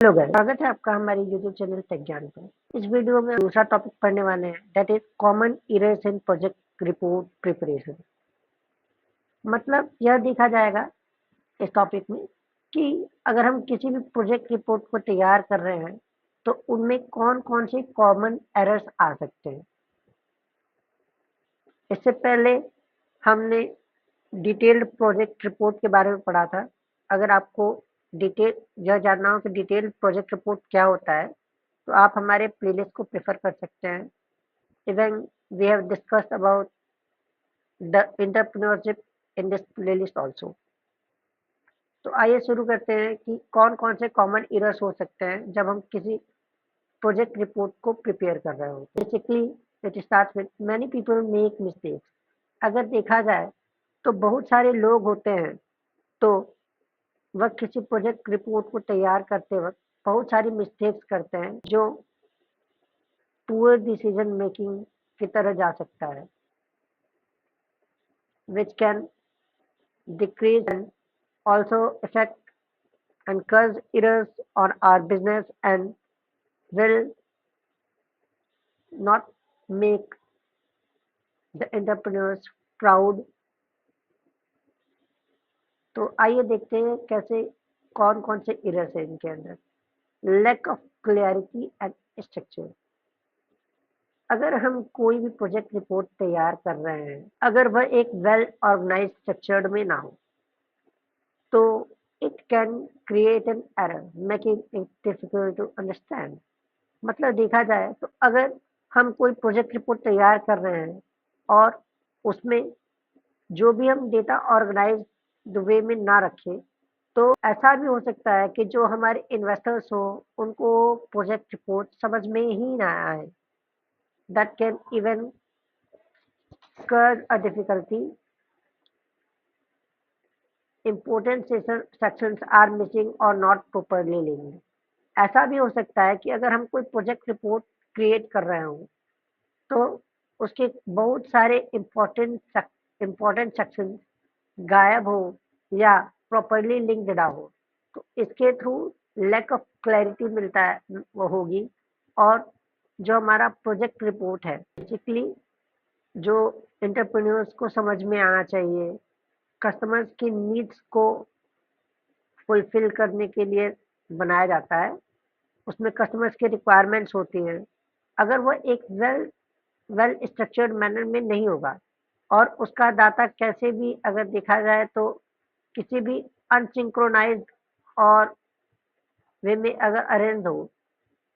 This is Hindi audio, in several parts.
हेलो गाइस, स्वागत है आपका हमारे यूट्यूब चैनल टेक ज्ञान पर। इस वीडियो में दूसरा टॉपिक पढ़ने वाले हैं, that is common errors in project report preparation. मतलब यह देखा जाएगा इस टॉपिक में कि अगर हम किसी भी प्रोजेक्ट रिपोर्ट को तैयार कर रहे हैं तो उनमें कौन कौन से कॉमन एरर्स आ सकते हैं। इससे पहले हमने डिटेल्ड प्रोजेक्ट रिपोर्ट के बारे में पढ़ा था। अगर आपको डिटेल यह जानना हो कि डिटेल्ड प्रोजेक्ट रिपोर्ट क्या होता है तो आप हमारे प्लेलिस्ट को प्रेफर कर सकते हैं। Even we have discussed about the entrepreneurship in this playlist also. तो आइए शुरू करते हैं कि कौन कौन से कॉमन एरर्स हो सकते हैं जब हम किसी प्रोजेक्ट रिपोर्ट को प्रिपेयर कर रहे हो। Basically it starts with many people make mistakes. अगर देखा जाए तो बहुत सारे लोग होते हैं, तो वह किसी प्रोजेक्ट रिपोर्ट को तैयार करते वक्त बहुत सारी मिस्टेक्स करते हैं जो पुअर डिसीजन मेकिंग की तरह जा सकता है, which can decrease and also affect and cause errors on our business and will not make the entrepreneurs proud। तो आइए देखते हैं कैसे कौन कौन से एरर्स हैं इनके अंदर। Lack of clarity and structure. अगर हम कोई भी प्रोजेक्ट रिपोर्ट तैयार कर रहे हैं, अगर वह एक वेल ऑर्गेनाइज स्ट्रक्चर्ड में ना हो तो it can create an error making it difficult to understand. मतलब देखा जाए तो अगर हम कोई प्रोजेक्ट रिपोर्ट तैयार कर रहे हैं और उसमें जो भी हम डेटा ऑर्गेनाइज वे में ना रखें तो ऐसा भी हो सकता है कि जो हमारे इन्वेस्टर्स हो उनको प्रोजेक्ट रिपोर्ट समझ में ही ना आए। That can even cause a difficulty, important sections are missing or not properly linked। ऐसा भी हो सकता है कि अगर हम कोई प्रोजेक्ट रिपोर्ट क्रिएट कर रहे हो तो उसके बहुत सारे इम्पोर्टेंट सेक्शन गायब हो या प्रॉपरली लिंक्ड ना हो, तो इसके थ्रू लैक ऑफ क्लैरिटी मिलता है वो होगी। और जो हमारा प्रोजेक्ट रिपोर्ट है बेसिकली जो एंटरप्रेन्योर्स को समझ में आना चाहिए, कस्टमर्स की नीड्स को फुलफिल करने के लिए बनाया जाता है। उसमें कस्टमर्स की रिक्वायरमेंट्स होती हैं। अगर वह एक वेल स्ट्रक्चर्ड मैनर में नहीं होगा और उसका डाटा कैसे भी अगर देखा जाए तो किसी भी अनसिंक्रोनाइज्ड और वे में अगर अरेंज हो,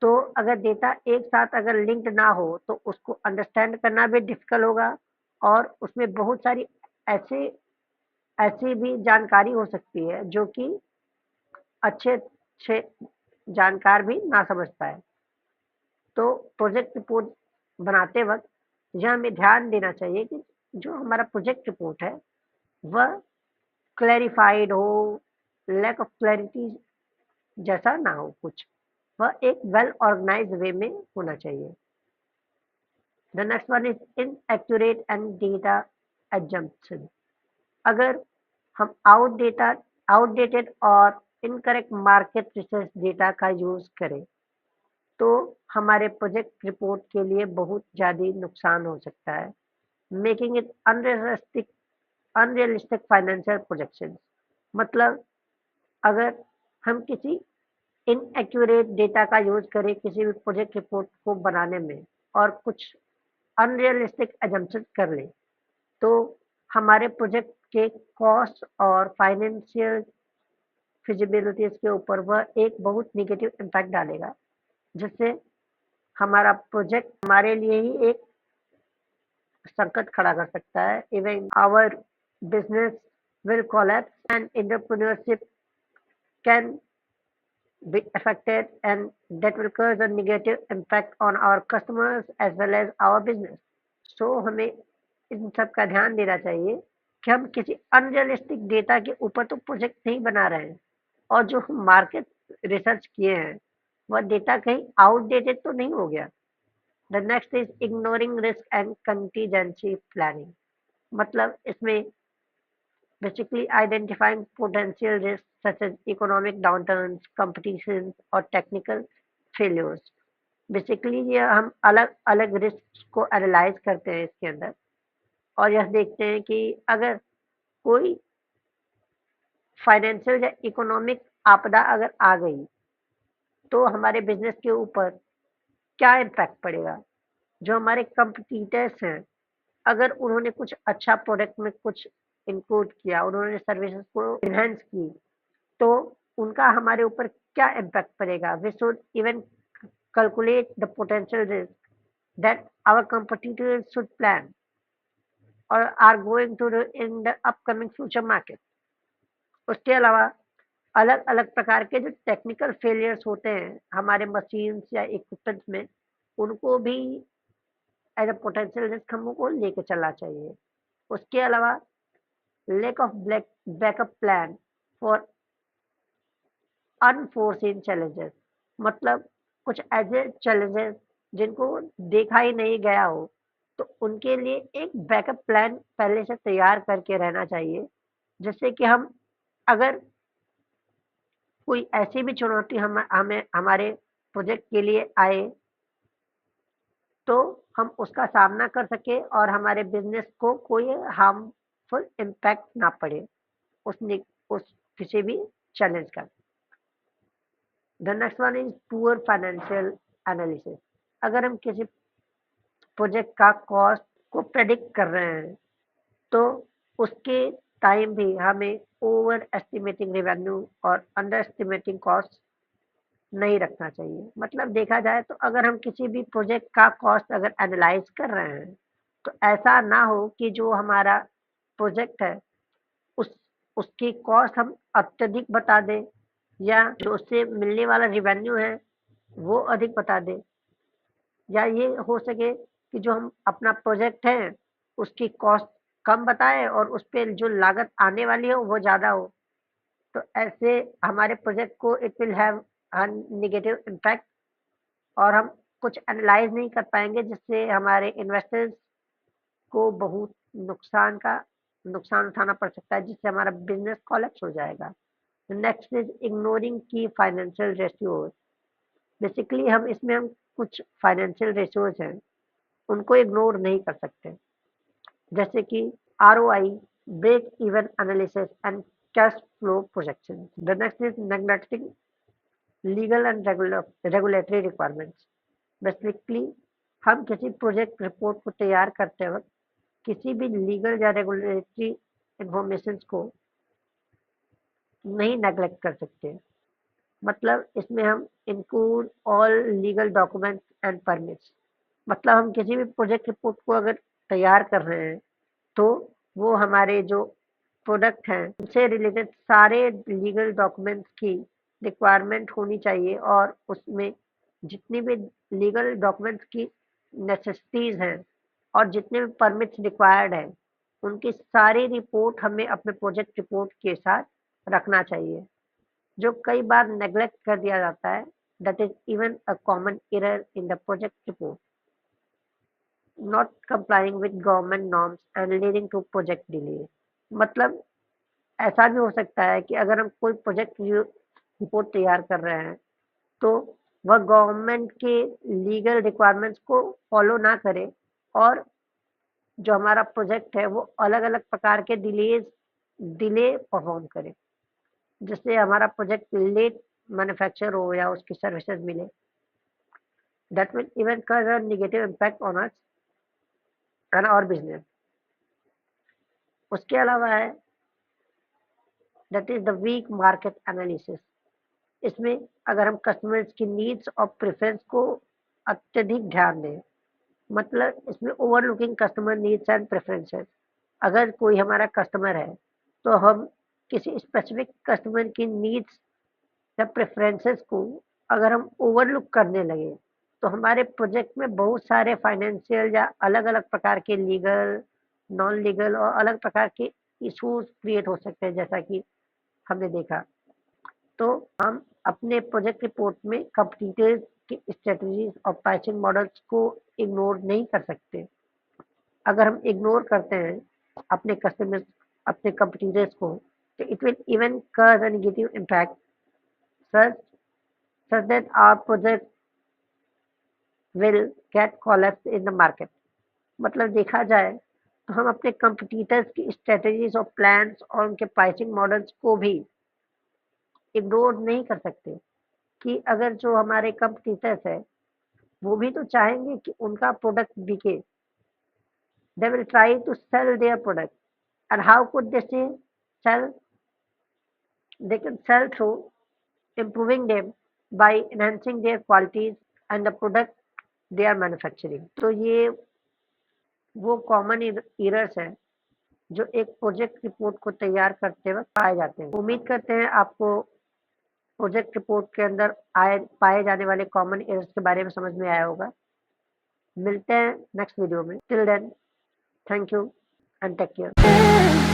तो अगर डेटा एक साथ अगर लिंक्ड ना हो तो उसको अंडरस्टैंड करना भी डिफिकल्ट होगा और उसमें बहुत सारी ऐसे ऐसी भी जानकारी हो सकती है जो कि अच्छे अच्छे जानकार भी ना समझ पाए। तो प्रोजेक्ट रिपोर्ट बनाते वक्त यह हमें ध्यान देना चाहिए कि जो हमारा प्रोजेक्ट रिपोर्ट है वह क्लैरिफाइड हो, लैक ऑफ क्लैरिटी जैसा ना हो कुछ, वह एक वेल ऑर्गेनाइज्ड वे में होना चाहिए। The next one is inaccurate and data assumption. अगर हम आउटडेटेड और इनकरेक्ट मार्केट रिसर्च डेटा का यूज करें तो हमारे प्रोजेक्ट रिपोर्ट के लिए बहुत ज़्यादा नुकसान हो सकता है, making it unrealistic financial projection. मतलब अगर हम किसी इनएक्यूरेट डेटा का यूज करें किसी भी प्रोजेक्ट रिपोर्ट को बनाने में और कुछ अनरियलिस्टिक एजम्पशन कर लें तो हमारे प्रोजेक्ट के कॉस्ट और फाइनेंशियल फिजिबिलिटीज के ऊपर वह एक बहुत निगेटिव इम्पैक्ट डालेगा, जिससे हमारा प्रोजेक्ट हमारे लिए ही एक संकट खड़ा कर सकता है। Even our business will collapse and entrepreneurship can be affected and that will cause a negative impact on our customers as well as our business। So हमें इन सब का ध्यान देना चाहिए कि हम किसी अनरियलिस्टिक डेटा के ऊपर तो प्रोजेक्ट नहीं बना रहे हैं और जो हम मार्केट रिसर्च किए हैं वह डेटा कहीं आउटडेटेड तो नहीं हो गया। The next is ignoring risk and contingency planning. मतलब इसमें basically identifying potential risks such as economic downturns, competitions or technical failures. Basically ये हम अलग अलग रिस्क को एनालाइज करते हैं इसके अंदर और यह देखते हैं कि अगर कोई फाइनेंशियल या इकोनॉमिक आपदा अगर आ गई तो हमारे बिजनेस के ऊपर क्या इम्पैक्ट पड़ेगा। जो हमारे कंपटीटर्स हैं अगर उन्होंने कुछ अच्छा प्रोडक्ट में कुछ इंक्लूड किया, उन्होंने सर्विसेज को एनहांस की, तो उनका हमारे ऊपर क्या इम्पैक्ट पड़ेगा। We should even calculate the potential risk that our competitors should plan or are going to do in the upcoming future market. उसके अलावा अलग अलग प्रकार के जो टेक्निकल फेलियर्स होते हैं हमारे मशीन्स या इक्विपमेंट्स में, उनको भी एज अ पोटेंशियल रिस्क हमको लेके चलना चाहिए। उसके अलावा lack of backup plan for unforeseen challenges, मतलब कुछ ऐसे चैलेंजेस जिनको देखा ही नहीं गया हो, तो उनके लिए एक बैकअप प्लान पहले से तैयार करके रहना चाहिए, जिससे कि हम अगर कोई ऐसी भी चुनौती हमें हमारे प्रोजेक्ट के लिए आए, तो हम उसका सामना कर सकें और हमारे बिजनेस को कोई हार्मफुल इम्पैक्ट ना पड़े उस किसी भी चैलेंज का। The next one is poor financial analysis. अगर हम किसी प्रोजेक्ट का कॉस्ट को प्रेडिक्ट कर रहे हैं, तो उसके टाइम भी हमें ओवर एस्टिमेटिंग रेवेन्यू और अंडर एस्टिमेटिंग कॉस्ट नहीं रखना चाहिए। मतलब देखा जाए तो अगर हम किसी भी प्रोजेक्ट का कॉस्ट अगर एनालाइज कर रहे हैं, तो ऐसा ना हो कि जो हमारा प्रोजेक्ट है उस उसकी कॉस्ट हम अत्यधिक बता दें या जो उससे मिलने वाला रेवेन्यू है वो अधिक बता दें, या ये हो सके कि जो हम अपना प्रोजेक्ट है उसकी कॉस्ट कम बताएं और उस पे जो लागत आने वाली है वो ज़्यादा हो। तो ऐसे हमारे प्रोजेक्ट को it will have a negative impact और हम कुछ एनालाइज नहीं कर पाएंगे, जिससे हमारे इन्वेस्टर्स को बहुत नुकसान उठाना पड़ सकता है, जिससे हमारा बिजनेस कोलैप्स हो जाएगा। नेक्स्ट इज इग्नोरिंग की फाइनेंशियल रेशियोज। बेसिकली हम कुछ फाइनेंशियल रेशियोज हैं उनको इग्नोर नहीं कर सकते, जैसे कि ROI, break even analysis and cash flow projection. The next is neglecting legal and regulatory requirements. Basically हम किसी प्रोजेक्ट रिपोर्ट को तैयार करते वक्त किसी भी लीगल या रेगुलेटरी इंफॉर्मेशन को नहीं नेग्लेक्ट कर सकते। मतलब इसमें हम include all legal documents and permits. मतलब हम किसी भी प्रोजेक्ट रिपोर्ट को अगर तैयार कर रहे हैं, तो वो हमारे जो प्रोडक्ट हैं उनसे रिलेटेड सारे लीगल डॉक्यूमेंट्स की रिक्वायरमेंट होनी चाहिए और उसमें जितनी भी लीगल डॉक्यूमेंट्स की नेसेसिटीज़ हैं और जितने भी परमिट्स रिक्वायर्ड हैं, उनकी सारी रिपोर्ट हमें अपने प्रोजेक्ट रिपोर्ट के साथ रखना चाहिए, जो कई बार नेग्लेक्ट कर दिया जाता है। That is even a common error in the project report, not complying with government norms and leading to project delay. मतलब ऐसा भी हो सकता है कि अगर हम कोई प्रोजेक्ट रिपोर्ट तैयार कर रहे हैं, तो वह गवर्नमेंट के लीगल रिक्वायरमेंट्स को फॉलो ना करे और जो हमारा प्रोजेक्ट है वो अलग-अलग प्रकार के डिले परफॉर्म करे, जिससे हमारा प्रोजेक्ट लेट मैन्युफैक्चर हो या उसकी सर्विसेज मिले। That will even cause a negative impact on us and our business. उसके अलावा है that is the weak market analysis. इसमें अगर हम कस्टमर्स की नीड्स और प्रेफरेंस को अत्यधिक ध्यान दें, मतलब इसमें overlooking customer needs and preferences. अगर कोई हमारा कस्टमर है, तो हम किसी स्पेसिफिक कस्टमर की नीड्स या प्रेफरेंसेस को अगर हम ओवरलुक करने लगे, तो हमारे प्रोजेक्ट में बहुत सारे फाइनेंशियल या अलग-अलग प्रकार के लीगल, नॉन लीगल और अलग प्रकार के इश्यूज क्रिएट हो सकते हैं, जैसा कि हमने देखा। तो हम अपने प्रोजेक्ट रिपोर्ट में कंपटीटर्स की स्ट्रेटजीज और प्राइसिंग मॉडल्स को इग्नोर नहीं कर सकते। अगर हम इग्नोर करते हैं अपने कस्टमर्स अपने कंपटीटर्स को, तो it will even cause a negative impact such such that our project will get collapsed in the market। मतलब देखा जाए तो हम अपने कंपटीटर्स की स्ट्रेटजीज और प्लान्स और उनके प्राइसिंग मॉडल्स को भी इग्नोर नहीं कर सकते कि अगर जो हमारे कंपटीटर्स है वो भी तो चाहेंगे कि उनका प्रोडक्ट बिके। They will try to sell their product and how could they say sell? They can sell through improving them by enhancing their qualities and the product they are manufacturing। तो ये वो कॉमन एरर्स हैं जो एक प्रोजेक्ट रिपोर्ट को तैयार करते वक्त पाए जाते हैं। उम्मीद करते हैं आपको प्रोजेक्ट रिपोर्ट के अंदर आए पाए जाने वाले कॉमन एरर्स के बारे में समझ में आया होगा। मिलते हैं नेक्स्ट वीडियो में। Till then, thank you and take care.